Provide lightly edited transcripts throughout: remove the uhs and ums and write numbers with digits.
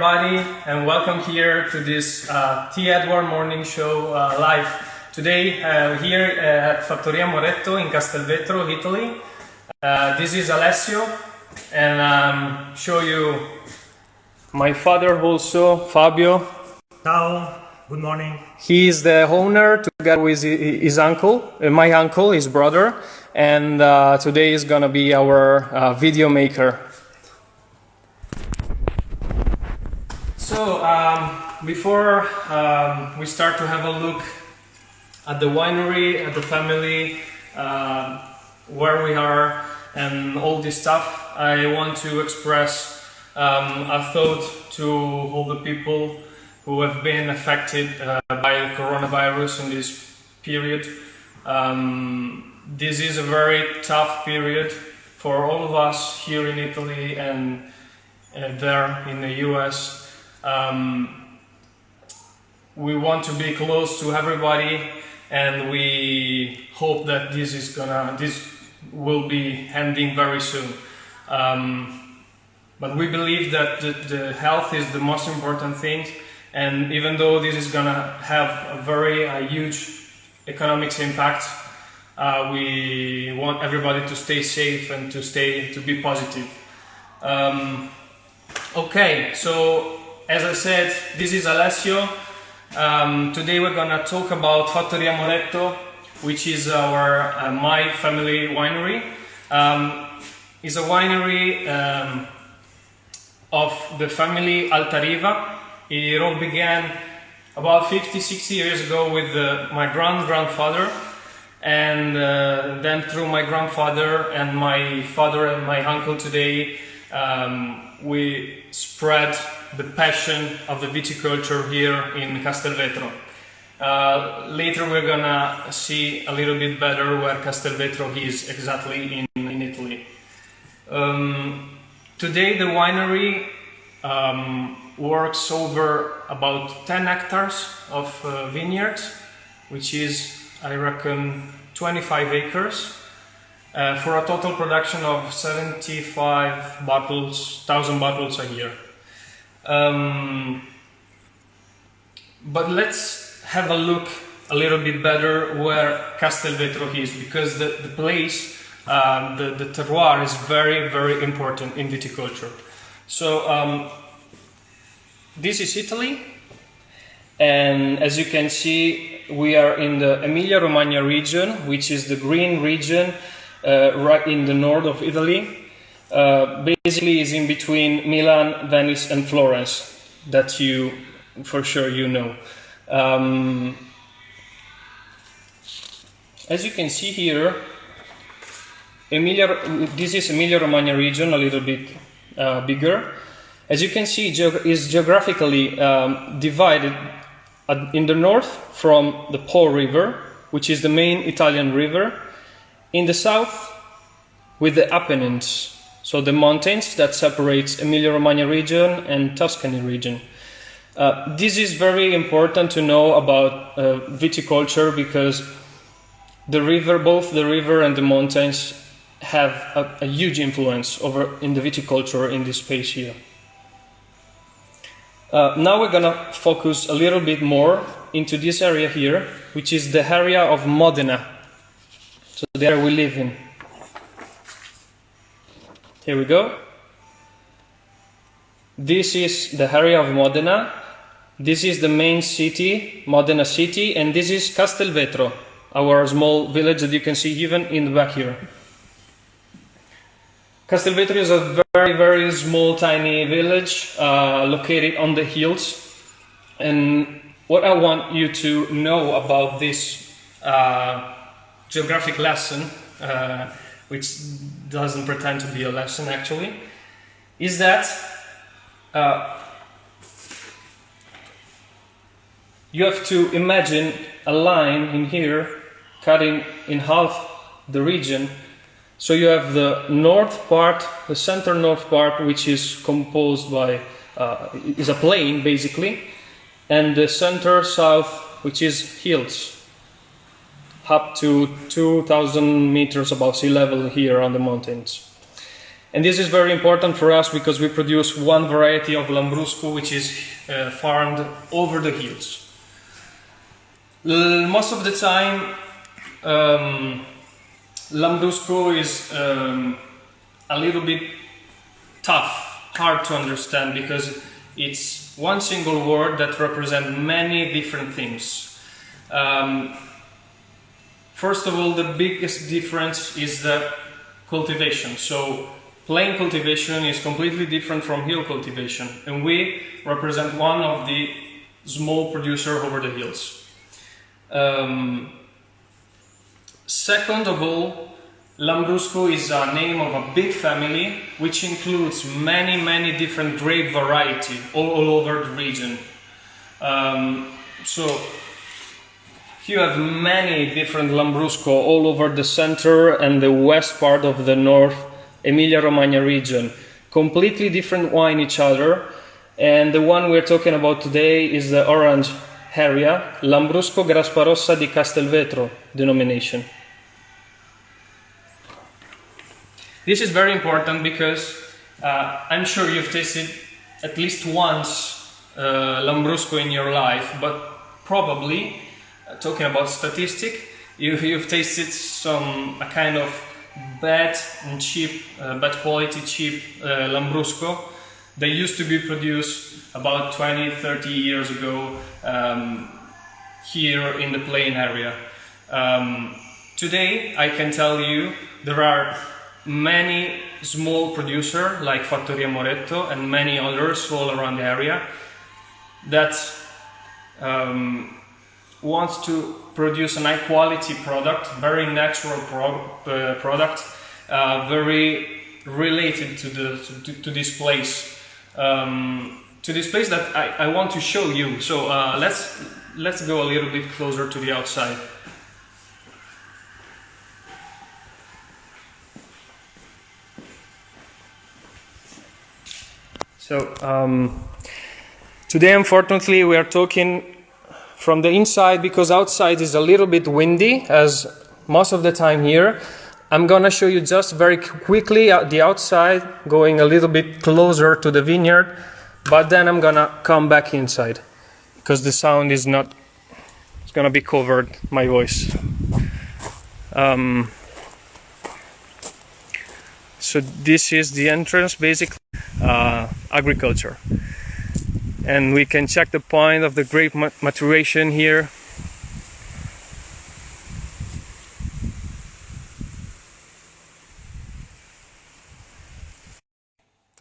everybody, and welcome here to this T. Edward morning show live. Today here at Fattoria Moretto in Castelvetro, Italy. This is Alessio, and show you my father also, Fabio. Ciao, good morning. He is the owner together with his uncle, my uncle, his brother, and today is gonna be our video maker. So, before we start to have a look at the winery, at the family, where we are, and all this stuff, I want to express a thought to all the people who have been affected by the coronavirus in this period. This is a very tough period for all of us here in Italy and there in the US. We want to be close to everybody, and we hope that this will be ending very soon. But we believe that the health is the most important thing, and even though this is gonna have a very huge economic impact, we want everybody to stay safe and to be positive. Okay, so as I said, this is Alessio. Today we're gonna talk about Fattoria Moretto, which is my family winery. It's a winery of the family Altariva. It all began about 50-60 years ago with my grandfather, and then through my grandfather and my father and my uncle today, we spread the passion of the viticulture here in Castelvetro. Later we're gonna see a little bit better where Castelvetro is exactly in Italy. Today the winery works over about 10 hectares of vineyards, which is, I reckon, 25 acres. For a total production of 75,000 bottles a year. But let's have a look a little bit better where Castelvetro is, because the place, the terroir is very, very important in viticulture. So this is Italy, and as you can see, we are in the Emilia-Romagna region, which is the green region right in the north of Italy. Basically is in between Milan, Venice and Florence, that you for sure you know. As you can see here, this is Emilia-Romagna region, a little bit bigger. As you can see, is geographically divided in the north from the Po River, which is the main Italian river. In the south, with the Apennines, so the mountains that separates Emilia-Romagna region and Tuscany region. This is very important to know about viticulture, because both the river and the mountains have a huge influence in the viticulture in this space here. Now we're gonna focus a little bit more into this area here, which is the area of Modena. So the area we live in. Here we go. This is the area of Modena. This is the main city, Modena city, and this is Castelvetro, our small village that you can see even in the back here. Castelvetro is a very, very small, tiny village located on the hills. And what I want you to know about this geographic lesson, which doesn't pretend to be a lesson actually, is that you have to imagine a line in here cutting in half the region. So you have the north part, the center north part, which is composed by, is a plain basically, and the center south, which is hills, up to 2,000 meters above sea level here on the mountains. And this is very important for us because we produce one variety of Lambrusco which is farmed over the hills. Most of the time Lambrusco is a little bit tough, hard to understand, because it's one single word that represents many different things. First of all, the biggest difference is the cultivation. So plain cultivation is completely different from hill cultivation, and we represent one of the small producers over the hills. Second of all, Lambrusco is a name of a big family which includes many different grape varieties all over the region. So you have many different Lambrusco all over the center and the west part of the North Emilia-Romagna region. Completely different wine each other, and the one we're talking about today is the orange area, Lambrusco Grapparossa di Castelvetro denomination. This is very important because I'm sure you've tasted at least once Lambrusco in your life, but probably, talking about statistic, you've tasted a kind of bad and cheap, bad quality cheap Lambrusco. They used to be produced about 20-30 years ago here in the plain area. Today I can tell you there are many small producers like Fattoria Moretto and many others all around the area that wants to produce a high quality product, very natural product, very related to this place. To this place that I want to show you. So let's go a little bit closer to the outside. So today, unfortunately, we are talking from the inside because outside is a little bit windy, as most of the time here. I'm gonna show you just very quickly the outside, going a little bit closer to the vineyard, but then I'm gonna come back inside because the sound is not, it's gonna be covered, my voice. So this is the entrance, basically, agriculture. And we can check the point of the grape maturation here.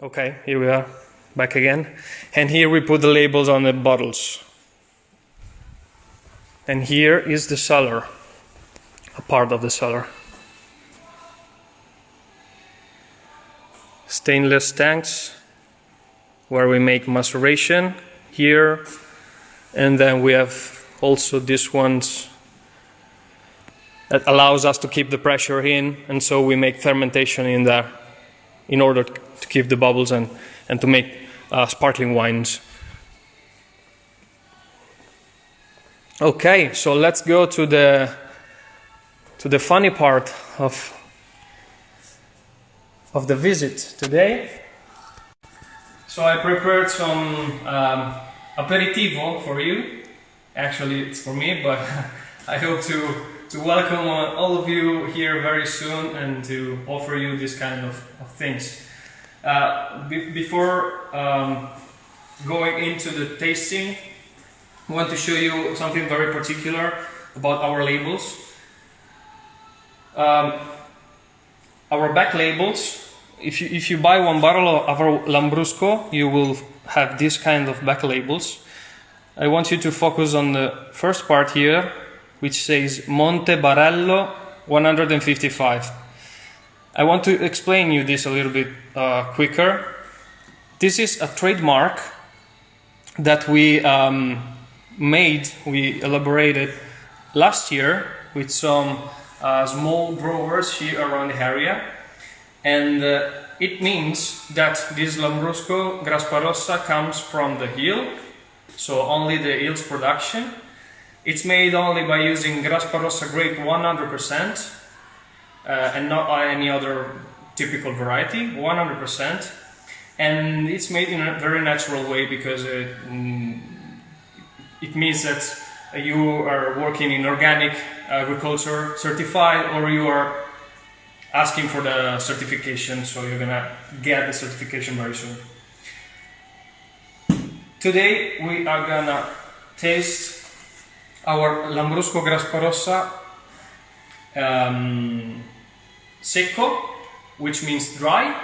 Okay, here we are, back again. And here we put the labels on the bottles. And here is the cellar, a part of the cellar. Stainless tanks where we make maceration here, and then we have also these ones that allows us to keep the pressure in, and so we make fermentation in there in order to keep the bubbles and to make sparkling wines. Okay, so let's go to the funny part of the visit today. So I prepared some aperitivo for you. Actually, it's for me, but I hope to welcome all of you here very soon and to offer you this kind of things. Before going into the tasting, I want to show you something very particular about our labels. Our back labels, if you buy one bottle of our Lambrusco, you will have this kind of back labels. I want you to focus on the first part here, which says Monte Barello 155. I want to explain you this a little bit quicker. This is a trademark that we elaborated last year with some small growers here around the area, and it means that this Lambrusco Grapparossa comes from the hill, so only the hill's production. It's made only by using Grapparossa grape 100%, and not any other typical variety, 100%, and it's made in a very natural way because it means that you are working in organic agriculture certified, or you are asking for the certification, so you're gonna get the certification very soon. Today we are gonna taste our Lambrusco Grasparossa secco, which means dry,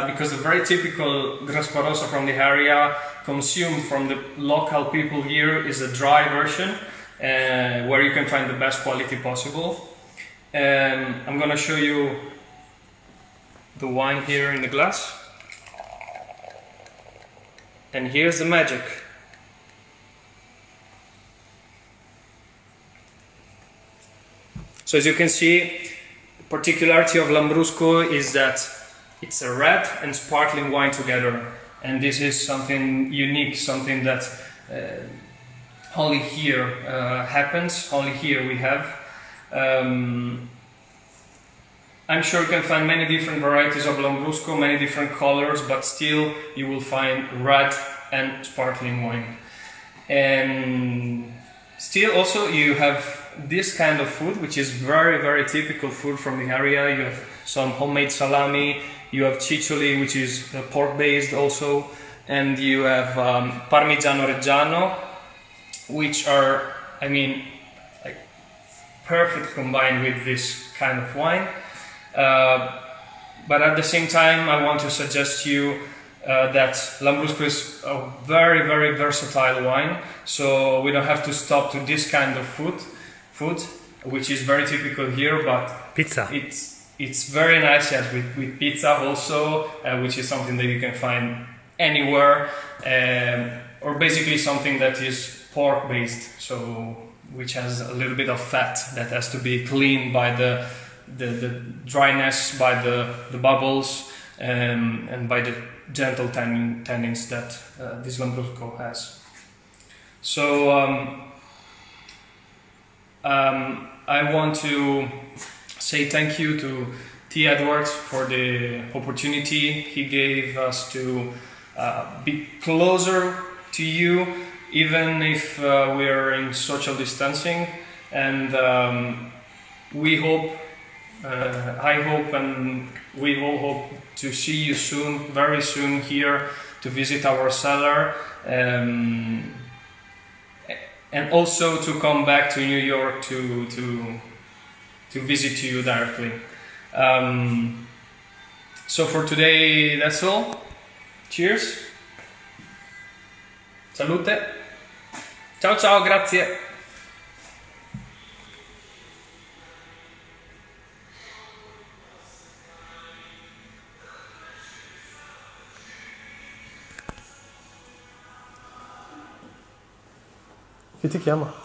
because the very typical Grasparossa from the area consumed from the local people here is a dry version, where you can find the best quality possible. I'm gonna show you the wine here in the glass, and here's the magic. So as you can see, the particularity of Lambrusco is that it's a red and sparkling wine together, and this is something unique, something that only here happens, only here we have. I'm sure you can find many different varieties of Lambrusco, many different colors, but still you will find red and sparkling wine. And still also you have this kind of food, which is very, very typical food from the area. You have some homemade salami, you have ciccioli, which is pork based also, and you have Parmigiano Reggiano, which are, I mean, like perfect combined with this kind of wine. But at the same time, I want to suggest to you that Lambrusco is a very, very versatile wine, so we don't have to stop to this kind of food, which is very typical here, but Pizza. It's very nice, yes, with pizza also, which is something that you can find anywhere, or basically something that is pork based, so which has a little bit of fat that has to be cleaned by the dryness, by the bubbles, and by the gentle tannins that this Lambrusco has. So I want to say thank you to T. Edwards for the opportunity he gave us to be closer to you, even if we are in social distancing, and we hope, I hope, and we all hope to see you soon, very soon here, to visit our cellar, and also to come back to New York to visit you directly. So for today, that's all. Cheers. Salute. Ciao ciao, grazie. Chi ti chiama?